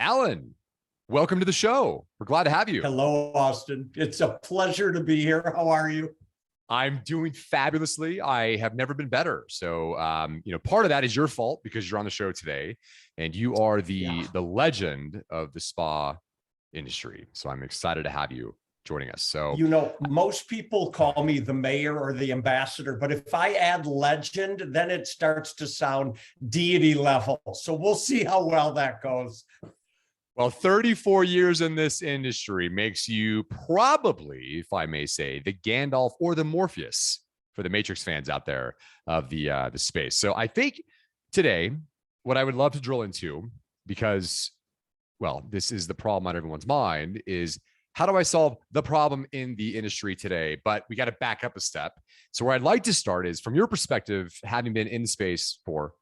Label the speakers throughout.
Speaker 1: Allan, welcome to the show. We're glad to have you.
Speaker 2: Hello, Austin. It's a pleasure to be here. How are you?
Speaker 1: I'm doing fabulously. I have never been better. So, part of that is your fault because you're on the show today, and you are the legend of the spa industry. So I'm excited to have you joining us. So,
Speaker 2: most people call me the mayor or the ambassador, but if I add legend, then it starts to sound deity level. So we'll see how well that goes.
Speaker 1: Well, 34 years in this industry makes you probably, if I may say, the Gandalf or the Morpheus for the Matrix fans out there of the space. So I think today, what I would love to drill into, because, well, this is the problem on everyone's mind, is how do I solve the problem in the industry today? But we got to back up a step. So where I'd like to start is, from your perspective, having been in the space for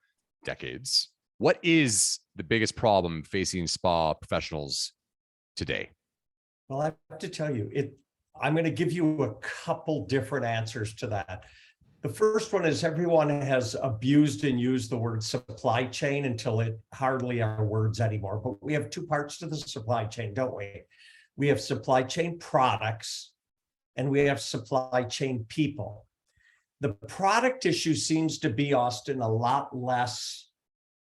Speaker 1: decades, what is the biggest problem facing spa professionals today?
Speaker 2: Well, I have to tell you, I'm going to give you a couple different answers to that. The first one is everyone has abused and used the word supply chain until it hardly are words anymore. But we have two parts to the supply chain, don't we? We have supply chain products and we have supply chain people. The product issue seems to be, Austin, a lot less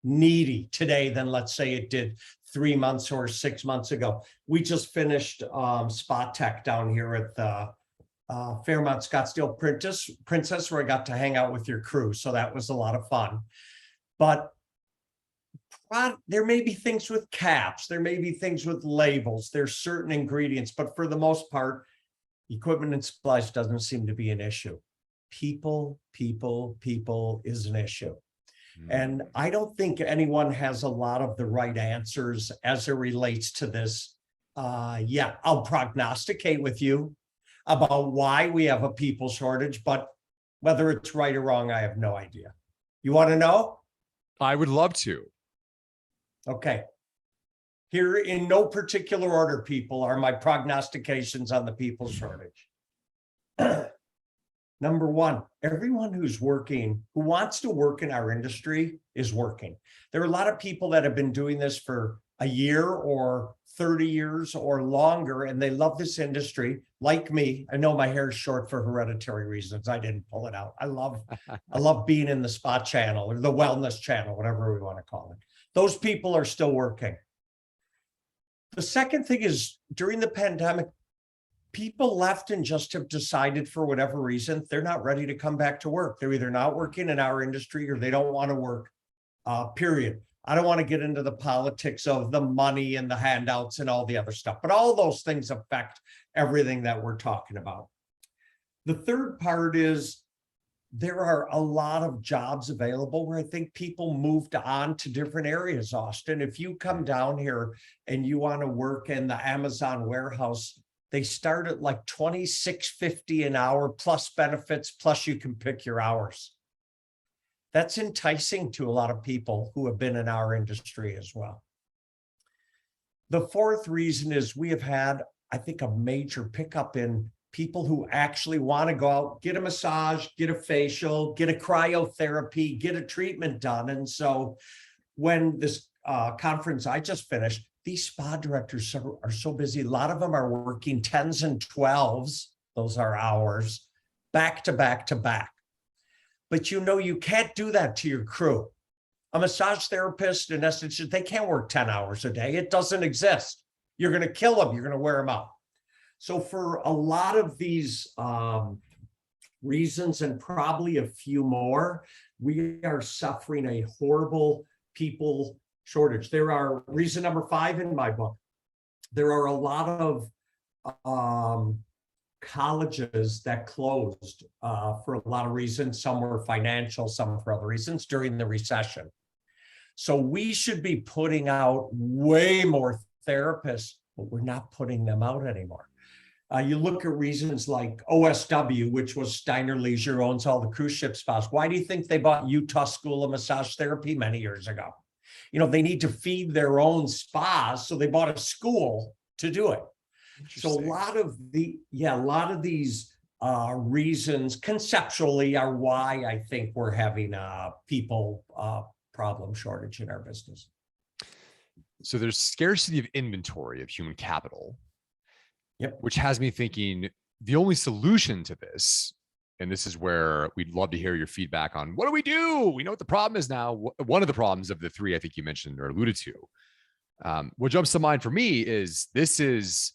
Speaker 2: needy today than, let's say, it did 3 months or 6 months ago. We just finished Spa Tech down here at the Fairmont Scottsdale Princess, where I got to hang out with your crew. So that was a lot of fun. But there may be things with caps, there may be things with labels, there's certain ingredients, but for the most part, equipment and supplies doesn't seem to be an issue. People is an issue. And I don't think anyone has a lot of the right answers as it relates to this. I'll prognosticate with you about why we have a people shortage, but whether it's right or wrong, I have no idea. You want to know?
Speaker 1: I would love to.
Speaker 2: Okay. Here, in no particular order, people, are my prognostications on the people shortage. Number one, everyone who wants to work in our industry is working. There are a lot of people that have been doing this for a year or 30 years or longer, and they love this industry. Like me, I know my hair is short for hereditary reasons. I didn't pull it out. I love being in the spa channel or the wellness channel, whatever we want to call it. Those people are still working. The second thing is, during the pandemic, people left and just have decided, for whatever reason, they're not ready to come back to work. They're either not working in our industry or they don't want to work, period. I don't want to get into the politics of the money and the handouts and all the other stuff, but all those things affect everything that we're talking about. The third part is there are a lot of jobs available where I think people moved on to different areas, Austin. If you come down here and you want to work in the Amazon warehouse, they start at like $26.50 an hour plus benefits, plus you can pick your hours. That's enticing to a lot of people who have been in our industry as well. The fourth reason is we have had, I think, a major pickup in people who actually want to go out, get a massage, get a facial, get a cryotherapy, get a treatment done. And so when this conference I just finished, these spa directors are so busy. A lot of them are working 10s and 12s, those are hours, back to back to back. But you can't do that to your crew. A massage therapist, in essence, they can't work 10 hours a day. It doesn't exist. You're going to kill them. You're going to wear them out. So for a lot of these reasons, and probably a few more, we are suffering a horrible people shortage. There are, reason number 5 in my book, there are a lot of colleges that closed for a lot of reasons. Some were financial, some for other reasons during the recession. So we should be putting out way more therapists, but we're not putting them out anymore. You look at reasons like OSW, which was Steiner Leisure, owns all the cruise ship spas. Why do you think they bought Utah School of Massage Therapy many years ago? They need to feed their own spas, so they bought a school to do it. So a lot of these reasons conceptually are why I think we're having a people problem shortage in our business.
Speaker 1: So there's scarcity of inventory of human capital,
Speaker 2: Yep.
Speaker 1: which has me thinking the only solution to this, and this is where we'd love to hear your feedback on what do we do? We know what the problem is now. One of the problems of the three I think you mentioned or alluded to, what jumps to mind for me is this is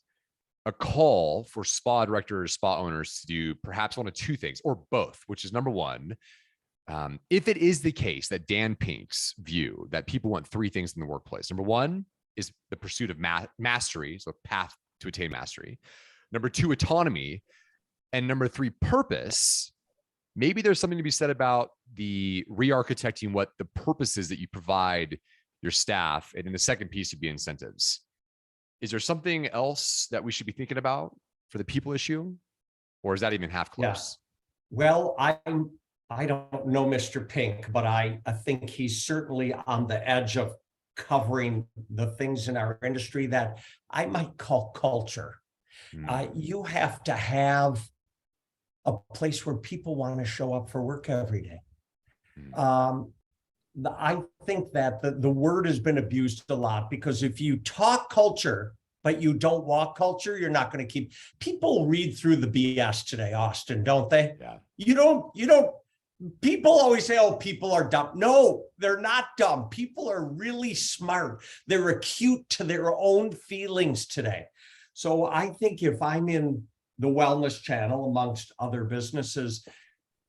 Speaker 1: a call for spa directors, spa owners to do perhaps one of two things or both, which is number one, if it is the case that Dan Pink's view that people want three things in the workplace, number one is the pursuit of mastery, so path to attain mastery. Number two, autonomy. And number three, purpose. Maybe there's something to be said about the re-architecting what the purpose is that you provide your staff. And in the second piece would be incentives. Is there something else that we should be thinking about for the people issue? Or is that even half close?
Speaker 2: Yeah. Well, I don't know Mr. Pink, but I think he's certainly on the edge of covering the things in our industry that I might call culture. You have to have a place where people want to show up for work every day. I think that the word has been abused a lot, because if you talk culture, but you don't walk culture, you're not going to keep people read through the BS today, Austin, don't they?
Speaker 1: Yeah.
Speaker 2: You don't, people always say, oh, people are dumb. No, they're not dumb. People are really smart. They're acute to their own feelings today. So I think if I'm in the wellness channel amongst other businesses,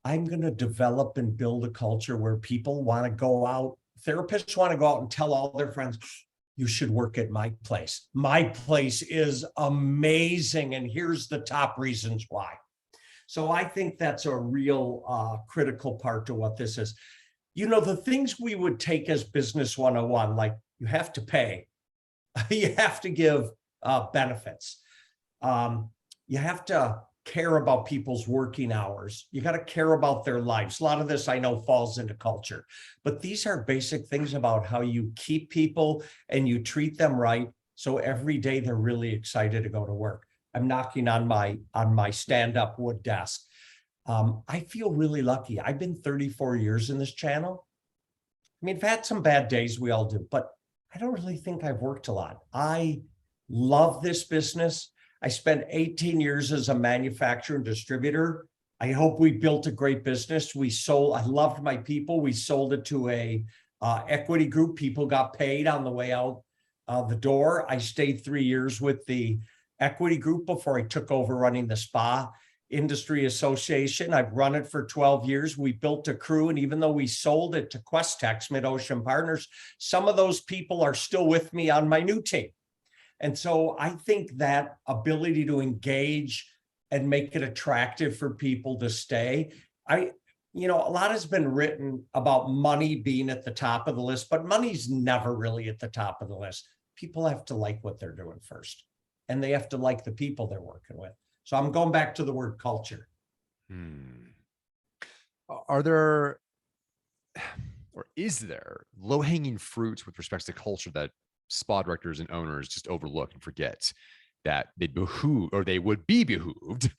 Speaker 2: I'm going to develop and build a culture where people want to go out. Therapists want to go out and tell all their friends, you should work at my place. My place is amazing. And here's the top reasons why. So I think that's a real critical part to what this is. You know, the things we would take as business 101, like you have to pay, you have to give benefits. You have to care about people's working hours. You got to care about their lives. A lot of this I know falls into culture, but these are basic things about how you keep people and you treat them right. So every day they're really excited to go to work. I'm knocking on my stand-up wood desk. I feel really lucky. I've been 34 years in this channel. I mean, I've had some bad days, we all do, but I don't really think I've worked a lot. I love this business. I spent 18 years as a manufacturer and distributor. I hope we built a great business. I loved my people. We sold it to a equity group. People got paid on the way out the door. I stayed 3 years with the equity group before I took over running the Spa Industry Association. I've run it for 12 years. We built a crew, and even though we sold it to Questex, Mid-Ocean Partners, some of those people are still with me on my new team. And so I think that ability to engage and make it attractive for people to stay. A lot has been written about money being at the top of the list, but money's never really at the top of the list. People have to like what they're doing first, and they have to like the people they're working with. So I'm going back to the word culture.
Speaker 1: Are there, or is there low-hanging fruits with respect to culture that spa directors and owners just overlook and forget that they would be behooved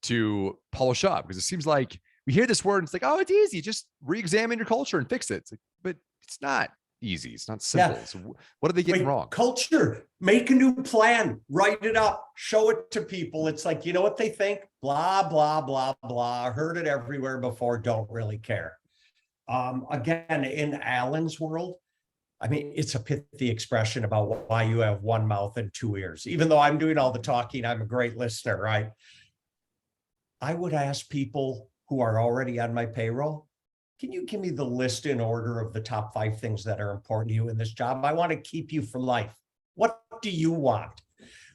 Speaker 1: to polish up? Because it seems like we hear this word and it's like, oh, it's easy. Just re-examine your culture and fix it. It's like, but it's not easy. It's not simple. Yeah. So what are they getting wrong?
Speaker 2: Culture, make a new plan, write it up, show it to people. It's like, you know what they think? Blah, blah, blah, blah. Heard it everywhere before. Don't really care. Again, in Allan's world, I mean, it's a pithy expression about why you have one mouth and two ears. Even though I'm doing all the talking, I'm a great listener, right? I would ask people who are already on my payroll, can you give me the list in order of the top 5 things that are important to you in this job? I want to keep you for life. What do you want?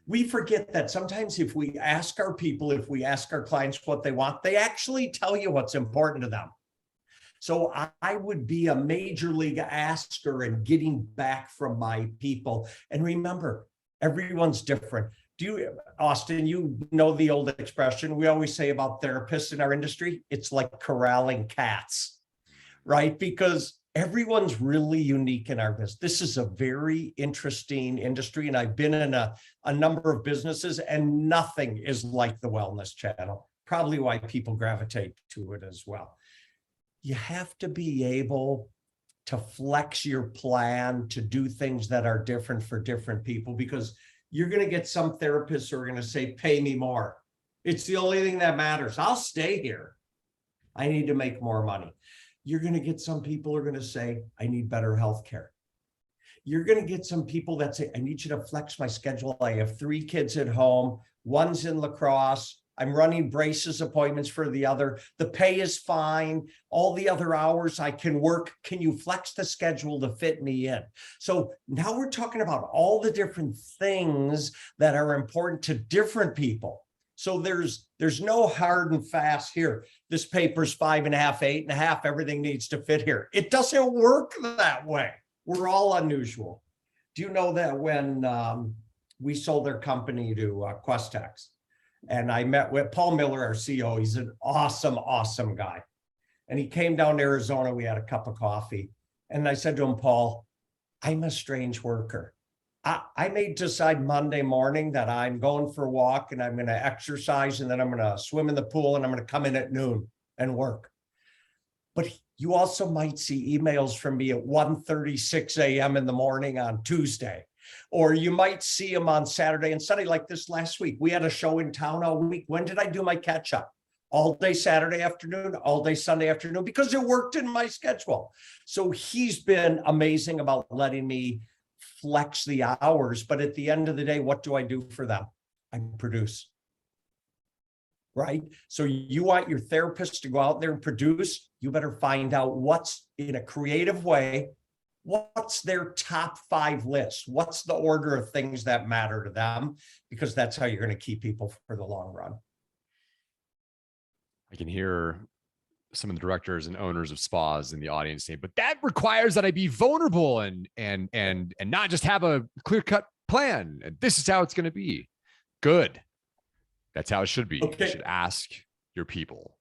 Speaker 2: We forget that sometimes if we ask our people, if we ask our clients what they want, they actually tell you what's important to them. So I would be a major league asker and getting back from my people. And remember, everyone's different. Austin, you know the old expression we always say about therapists in our industry? It's like corralling cats, right? Because everyone's really unique in our business. This is a very interesting industry, and I've been in a number of businesses, and nothing is like the wellness channel. Probably why people gravitate to it as well. You have to be able to flex your plan, to do things that are different for different people, because you're going to get some therapists who are going to say, pay me more. It's the only thing that matters. I'll stay here. I need to make more money. You're going to get some people who are going to say, I need better healthcare. You're going to get some people that say, I need you to flex my schedule. I have 3 kids at home. One's in lacrosse. I'm running braces appointments for the other. The pay is fine. All the other hours I can work. Can you flex the schedule to fit me in? So now we're talking about all the different things that are important to different people. So there's no hard and fast here. This paper's 5.5, 8.5. Everything needs to fit here. It doesn't work that way. We're all unusual. Do you know that when we sold their company to Questex, and I met with Paul Miller, our CEO, he's an awesome, awesome guy. And he came down to Arizona, we had a cup of coffee. And I said to him, Paul, I'm a strange worker. I may decide Monday morning that I'm going for a walk and I'm going to exercise and then I'm going to swim in the pool and I'm going to come in at noon and work. But you also might see emails from me at 1:36 a.m. in the morning on Tuesday. Or you might see them on Saturday and Sunday, like this last week. We had a show in town all week. When did I do my catch up? All day Saturday afternoon, all day Sunday afternoon, because it worked in my schedule. So he's been amazing about letting me flex the hours. But at the end of the day, what do I do for them? I produce. Right? So you want your therapist to go out there and produce, you better find out what's in a creative way. What's their top 5 list? What's the order of things that matter to them? Because that's how you're going to keep people for the long run.
Speaker 1: I can hear some of the directors and owners of spas in the audience saying, but that requires that I be vulnerable and not just have a clear-cut plan. And this is how it's going to be. Good. That's how it should be. Okay. You should ask your people.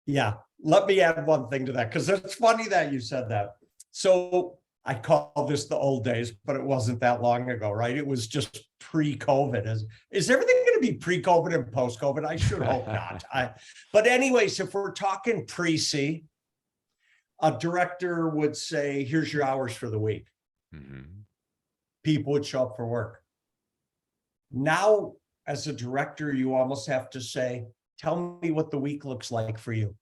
Speaker 2: Yeah. Let me add one thing to that, because it's funny that you said that. So I call this the old days, but it wasn't that long ago, right? It was just pre-COVID. Is everything going to be pre-COVID and post-COVID? I sure hope not. But anyways, if we're talking pre-C, a director would say, here's your hours for the week. Mm-hmm. People would show up for work. Now, as a director, you almost have to say, tell me what the week looks like for you.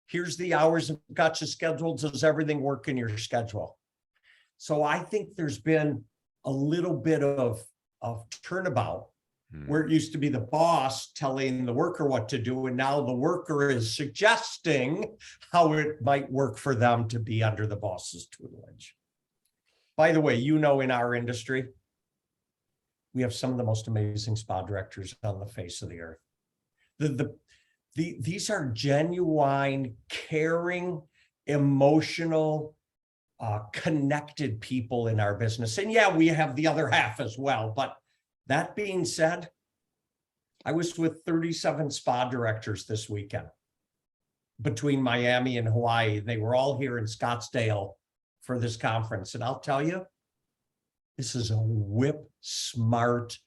Speaker 2: Here's the hours I've got you scheduled. Does everything work in your schedule? So I think there's been a little bit of turnabout where it used to be the boss telling the worker what to do. And now the worker is suggesting how it might work for them to be under the boss's tutelage. By the way, you know, in our industry, we have some of the most amazing spa directors on the face of the earth. These are genuine, caring, emotional, connected people in our business. And yeah, we have the other half as well. But that being said, I was with 37 spa directors this weekend between Miami and Hawaii. They were all here in Scottsdale for this conference. And I'll tell you, this is a whip smart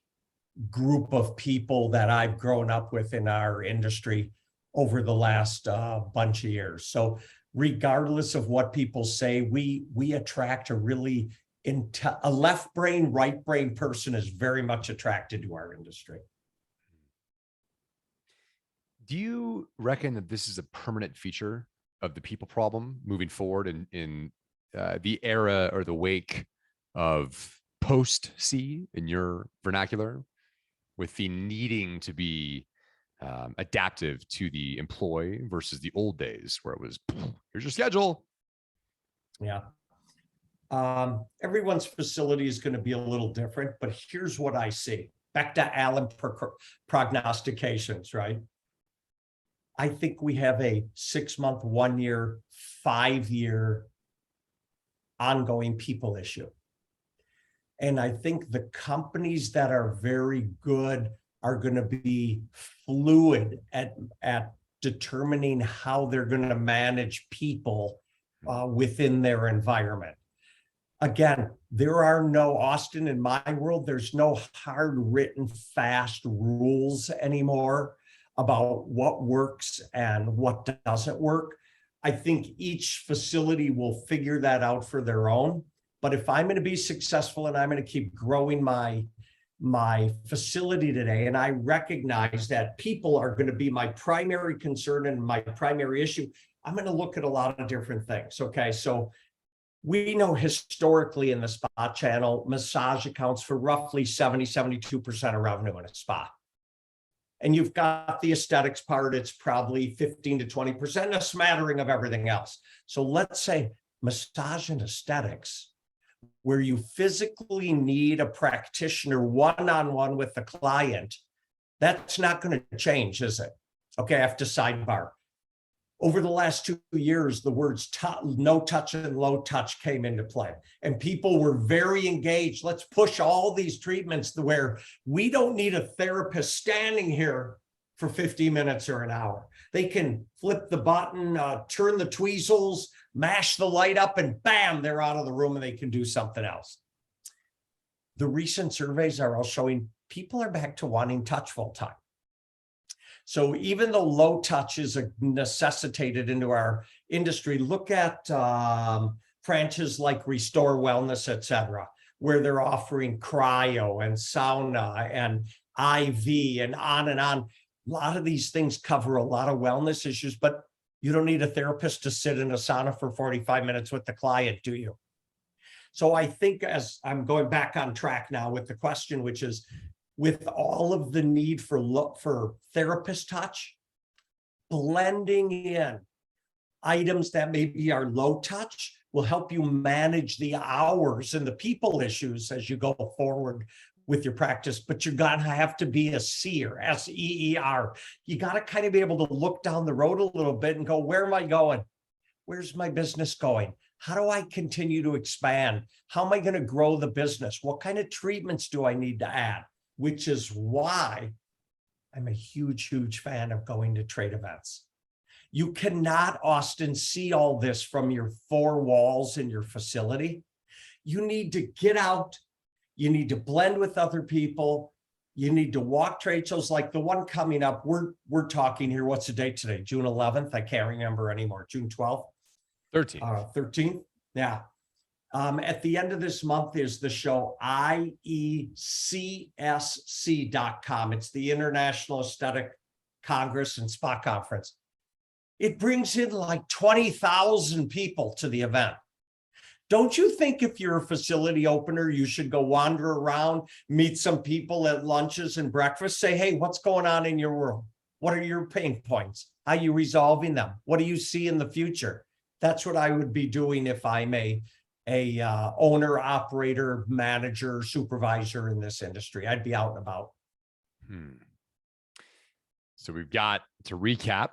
Speaker 2: group of people that I've grown up with in our industry over the last bunch of years. So regardless of what people say, we attract a really a left brain, right brain person is very much attracted to our industry.
Speaker 1: Do you reckon that this is a permanent feature of the people problem moving forward in the era or the wake of post-C in your vernacular, with the needing to be adaptive to the employee versus the old days where it was, here's your schedule?
Speaker 2: Yeah. Everyone's facility is going to be a little different, but here's what I see. Back to Allan prognostications, right? I think we have a 6-month, 1 year, 5-year ongoing people issue. And I think the companies that are very good are going to be fluid at determining how they're going to manage people within their environment. Again, there are no, Austin, in my world, there's no hard written fast rules anymore about what works and what doesn't work. I think each facility will figure that out for their own. But if I'm going to be successful and I'm going to keep growing my facility today, and I recognize that people are going to be my primary concern and my primary issue, I'm going to look at a lot of different things. Okay, so we know historically in the spa channel, massage accounts for roughly 72% of revenue in a spa. And you've got the aesthetics part, it's probably 15 to 20%, a smattering of everything else. So let's say massage and aesthetics, where you physically need a practitioner one-on-one with the client, that's not going to change, is it? Okay, I have to sidebar. Over the last 2 years, the words no touch and low touch came into play, and people were very engaged. Let's push all these treatments to where we don't need a therapist standing here for 50 minutes or an hour. They can flip the button, turn the tweezers, mash the light up, and bam, they're out of the room and they can do something else. The recent surveys are all showing people are back to wanting touch full time. So even though low touch is necessitated into our industry, look at branches like Restore Wellness, et cetera, where they're offering cryo and sauna and IV and on and on. A lot of these things cover a lot of wellness issues, but you don't need a therapist to sit in a sauna for 45 minutes with the client, do you? So I think, as I'm going back on track now with the question, which is, with all of the need for therapist touch, blending in items that maybe are low touch will help you manage the hours and the people issues as you go forward with your practice. But you're gonna have to be a seer, S-E-E-R. You gotta kind of be able to look down the road a little bit and go, where am I going? Where's my business going? How do I continue to expand? How am I gonna grow the business? What kind of treatments do I need to add? Which is why I'm a huge, huge fan of going to trade events. You cannot, Austin, see all this from your four walls in your facility. You need to get out. You need to blend with other people. You need to walk trade shows like the one coming up. We're talking here. What's the date today? June 11th? I can't remember anymore. June 12th?
Speaker 1: 13th.
Speaker 2: 13th? Yeah. At the end of this month is the show IECSC.com. It's the International Aesthetic Congress and Spa Conference. It brings in like 20,000 people to the event. Don't you think if you're a facility opener, you should go wander around, meet some people at lunches and breakfast, say, hey, what's going on in your world? What are your pain points? How are you resolving them? What do you see in the future? That's what I would be doing if I'm a owner, operator, manager, supervisor in this industry. I'd be out and about.
Speaker 1: So we've got to recap.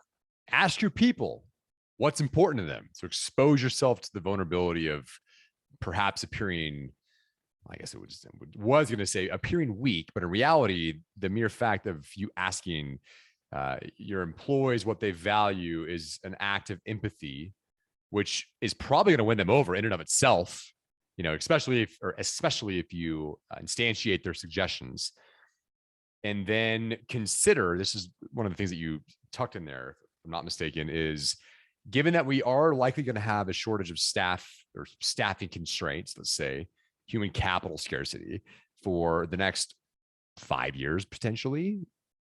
Speaker 1: Ask your people what's important to them. So expose yourself to the vulnerability of perhaps appearing, I guess it was going to say appearing weak, but in reality, the mere fact of you asking your employees what they value is an act of empathy, which is probably going to win them over in and of itself, you know, especially if you instantiate their suggestions. And then consider, this is one of the things that you tucked in there, if I'm not mistaken, is given that we are likely going to have a shortage of staff or staffing constraints, let's say human capital scarcity for the next 5 years, potentially,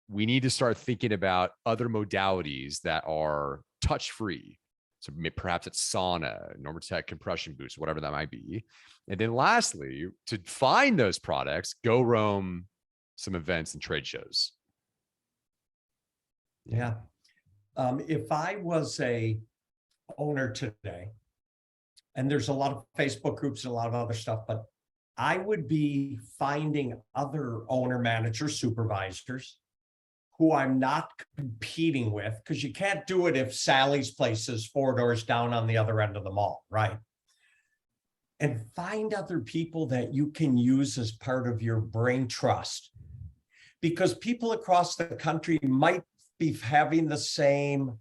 Speaker 1: we need to start thinking about other modalities that are touch-free. So perhaps it's sauna, Normatec compression boost, whatever that might be. And then lastly, to find those products, go roam some events and trade shows.
Speaker 2: Yeah. If I was a owner today, and there's a lot of Facebook groups and a lot of other stuff, but I would be finding other owner managers, supervisors, who I'm not competing with, because you can't do it if Sally's place is 4 doors down on the other end of the mall, right? And find other people that you can use as part of your brain trust, because people across the country might be having the same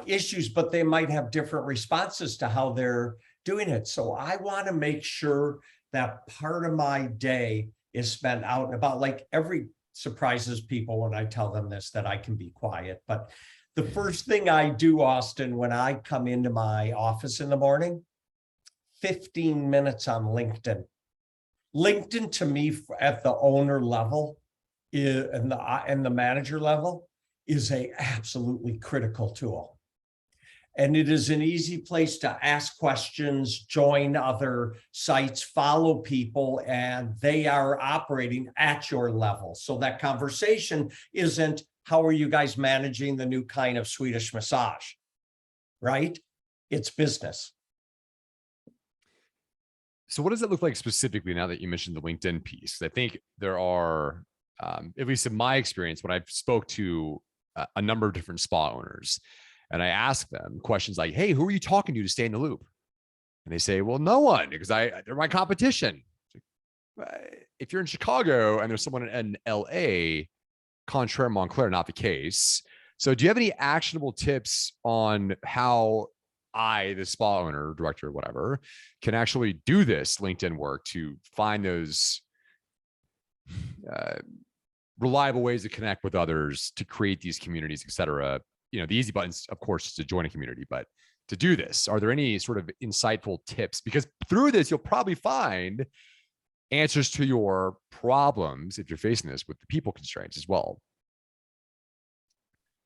Speaker 2: issues, but they might have different responses to how they're doing it. So I want to make sure that part of my day is spent out and about. Like, every surprises people when I tell them this, that I can be quiet, but The first thing I do, Austin, when I come into my office in the morning, 15 minutes on LinkedIn. LinkedIn to me at the owner level and the manager level is a absolutely critical tool. And it is an easy place to ask questions, join other sites, follow people, and they are operating at your level. So that conversation isn't, how are you guys managing the new kind of Swedish massage, right? It's business.
Speaker 1: So what does that look like specifically now that you mentioned the LinkedIn piece? I think there are, at least in my experience, when I've spoke to a number of different spa owners, and I ask them questions like, hey, who are you talking to stay in the loop? And they say, well, no one, because they're my competition. If you're in Chicago and there's someone in LA, contraire Montclair, not the case. So do you have any actionable tips on how I, the spa owner, director, whatever, can actually do this LinkedIn work to find those reliable ways to connect with others, to create these communities, et cetera? You know, the easy buttons, of course, is to join a community, but to do this, are there any sort of insightful tips? Because through this, you'll probably find answers to your problems if you're facing this with the people constraints as well.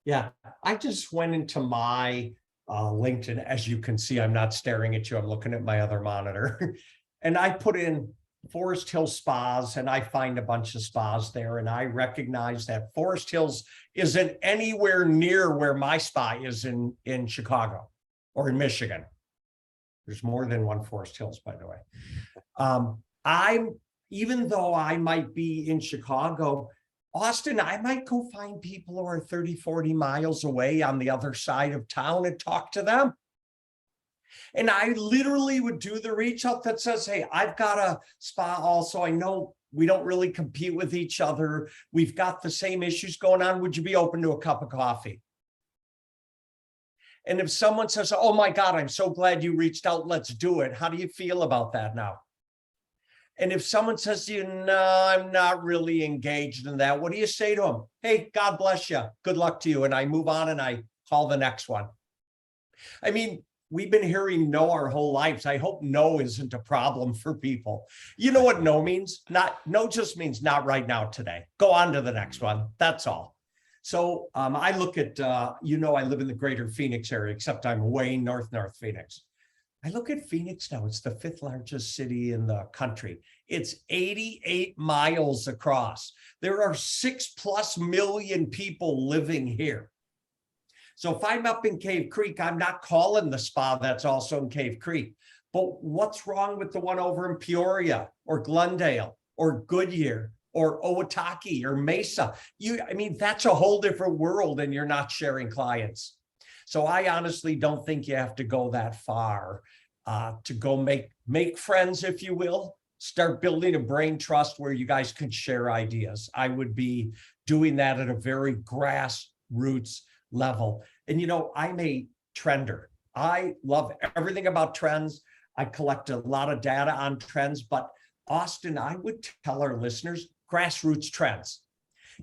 Speaker 2: Yeah, I just went into my LinkedIn. As you can see, I'm not staring at you. I'm looking at my other monitor. And I put in Forest Hill Spas, and I find a bunch of spas there. And I recognize that Forest Hills isn't anywhere near where my spa is in Chicago or in Michigan. There's more than one Forest Hills, by the way. Even though I might be in Chicago, Austin, I might go find people who are 30, 40 miles away on the other side of town and talk to them. And I literally would do the reach out that says, hey, I've got a spa also. I know we don't really compete with each other. We've got the same issues going on. Would you be open to a cup of coffee? And if someone says, oh my God, I'm so glad you reached out, let's do it. How do you feel about that now? And if someone says to you, no, I'm not really engaged in that, what do you say to them? Hey, God bless you. Good luck to you. And I move on and I call the next one. I mean, we've been hearing no our whole lives. I hope no isn't a problem for people. You know what no means? No just means not right now today. Go on to the next one. That's all. So I look at, I live in the greater Phoenix area, except I'm way north Phoenix. I look at Phoenix now. It's the 5th largest city in the country. It's 88 miles across. There are 6+ million people living here. So if I'm up in Cave Creek, I'm not calling the spa that's also in Cave Creek. But what's wrong with the one over in Peoria or Glendale or Goodyear or Owataki or Mesa? That's a whole different world, and you're not sharing clients. So I honestly don't think you have to go that far to go make friends, if you will. Start building a brain trust where you guys can share ideas. I would be doing that at a very grassroots level. And I'm a trender. I love everything about trends. I collect a lot of data on trends, but Austin, I would tell our listeners, grassroots trends.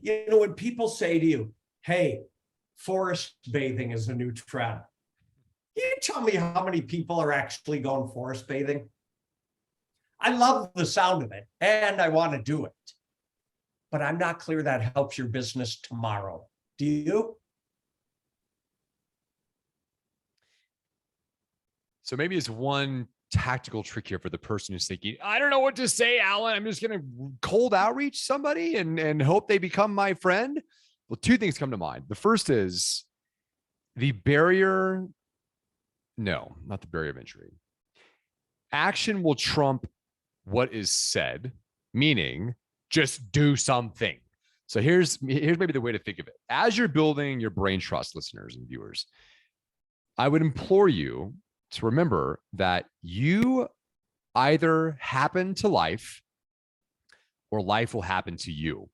Speaker 2: When people say to you, hey, forest bathing is a new trend. Can you tell me how many people are actually going forest bathing? I love the sound of it and I want to do it, but I'm not clear that helps your business tomorrow. Do you?
Speaker 1: So maybe it's one tactical trick here for the person who's thinking, I don't know what to say, Allan. I'm just going to cold outreach somebody and hope they become my friend. Well, two things come to mind. The first is the barrier. No, not the barrier of entry. Action will trump what is said, meaning just do something. So here's maybe the way to think of it. As you're building your brain trust, listeners and viewers, I would implore you to remember that you either happen to life or life will happen to you.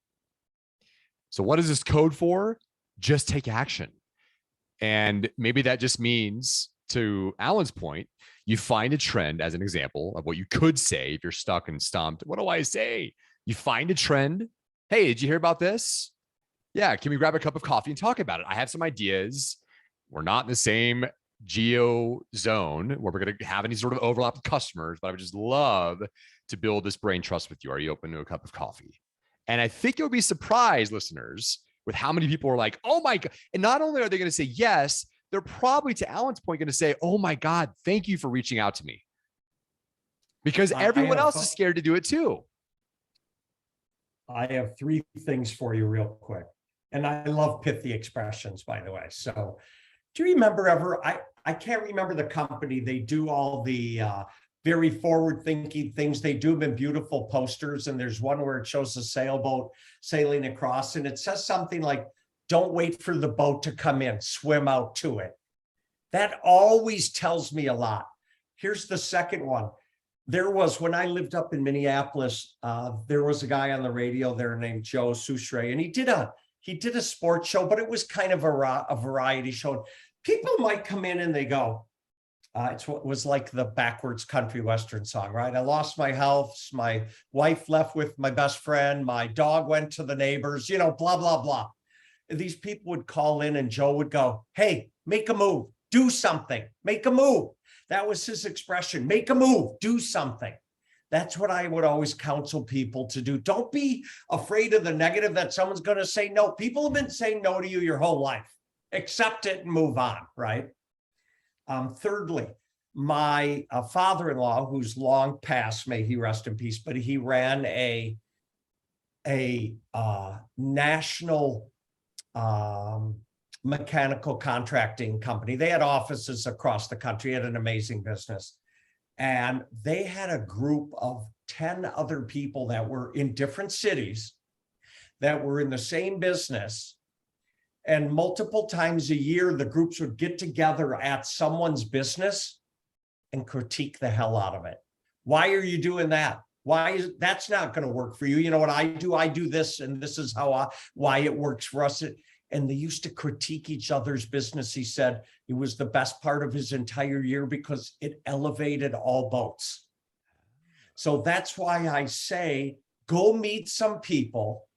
Speaker 1: So what is this code for? Just take action. And maybe that just means, to Allan's point, you find a trend as an example of what you could say if you're stuck and stumped. What do I say? You find a trend. Hey, did you hear about this? Yeah, can we grab a cup of coffee and talk about it? I have some ideas. We're not in the same geo zone where we're going to have any sort of overlap with customers, but I would just love to build this brain trust with you. Are you open to a cup of coffee? And I think you'll be surprised, listeners, with how many people are like, oh my God. And not only are they going to say yes, they're probably, to Allan's point, going to say, oh my God, thank you for reaching out to me. Because everyone else is scared to do it too.
Speaker 2: I have three things for you real quick. And I love pithy expressions, by the way. So do you remember ever, I can't remember the company, they do all the very forward-thinking things. They do them in beautiful posters. And there's one where it shows a sailboat sailing across, and it says something like, don't wait for the boat to come in, swim out to it. That always tells me a lot. Here's the second one. There was, when I lived up in Minneapolis, there was a guy on the radio there named Joe Souchere, and he did a sports show, but it was kind of a variety show. People might come in and they go, it was like the backwards country western song, right? I lost my house, my wife left with my best friend, my dog went to the neighbors, blah, blah, blah. These people would call in and Joe would go, hey, make a move, do something, make a move. That was his expression, make a move, do something. That's what I would always counsel people to do. Don't be afraid of the negative that someone's going to say no. People have been saying no to you your whole life. Accept it and move on, right? Thirdly, my father-in-law, who's long passed, may he rest in peace, but he ran a national mechanical contracting company. They had offices across the country, had an amazing business. And they had a group of 10 other people that were in different cities that were in the same business. And multiple times a year, the groups would get together at someone's business and critique the hell out of it. Why are you doing that? That's not going to work for you? You know what I do? I do this, and this is why it works for us. And they used to critique each other's business. He said it was the best part of his entire year because it elevated all boats. So that's why I say, go meet some people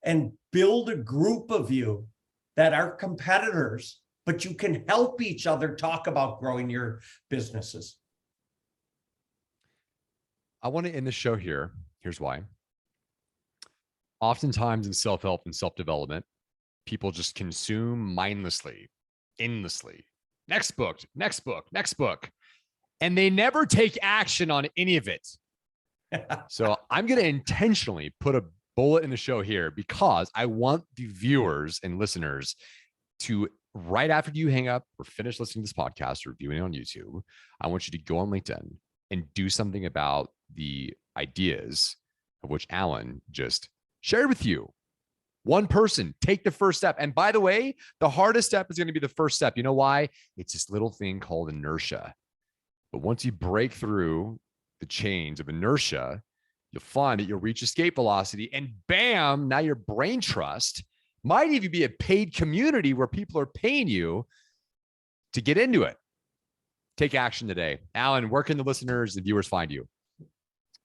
Speaker 2: and build a group of you that are competitors, but you can help each other talk about growing your businesses.
Speaker 1: I want to end the show here. Here's why. Oftentimes in self-help and self-development, people just consume mindlessly, endlessly. Next book, next book, next book. And they never take action on any of it. So I'm going to intentionally put a bullet in the show here because I want the viewers and listeners to, right after you hang up or finish listening to this podcast or viewing it on YouTube, I want you to go on LinkedIn and do something about the ideas of which Allan just shared with you. One person, take the first step. And by the way, the hardest step is going to be the first step. You know why? It's this little thing called inertia. But once you break through the chains of inertia, you'll find that you'll reach escape velocity, and bam, now your brain trust might even be a paid community where people are paying you to get into it. Take action today. Allan, where can the listeners and viewers find you?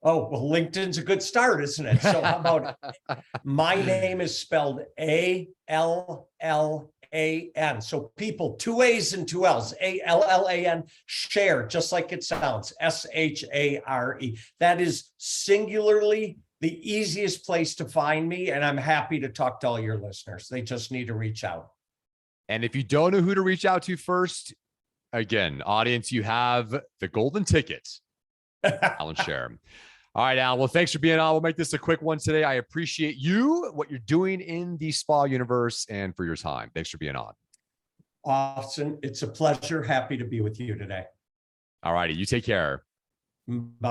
Speaker 2: Oh, well, LinkedIn's a good start, isn't it? So how about my name is spelled A-L-L-A-N. So people, 2 A's and 2 L's, A-L-L-A-N, share, just like it sounds, S-H-A-R-E. That is singularly the easiest place to find me. And I'm happy to talk to all your listeners. They just need to reach out.
Speaker 1: And if you don't know who to reach out to first, again, audience, you have the golden ticket, Allan Share. All right, Al. Well, thanks for being on. We'll make this a quick one today. I appreciate you, what you're doing in the spa universe, and for your time. Thanks for being on.
Speaker 2: Austin, it's a pleasure. Happy to be with you today.
Speaker 1: All righty. You take care.
Speaker 2: Bye.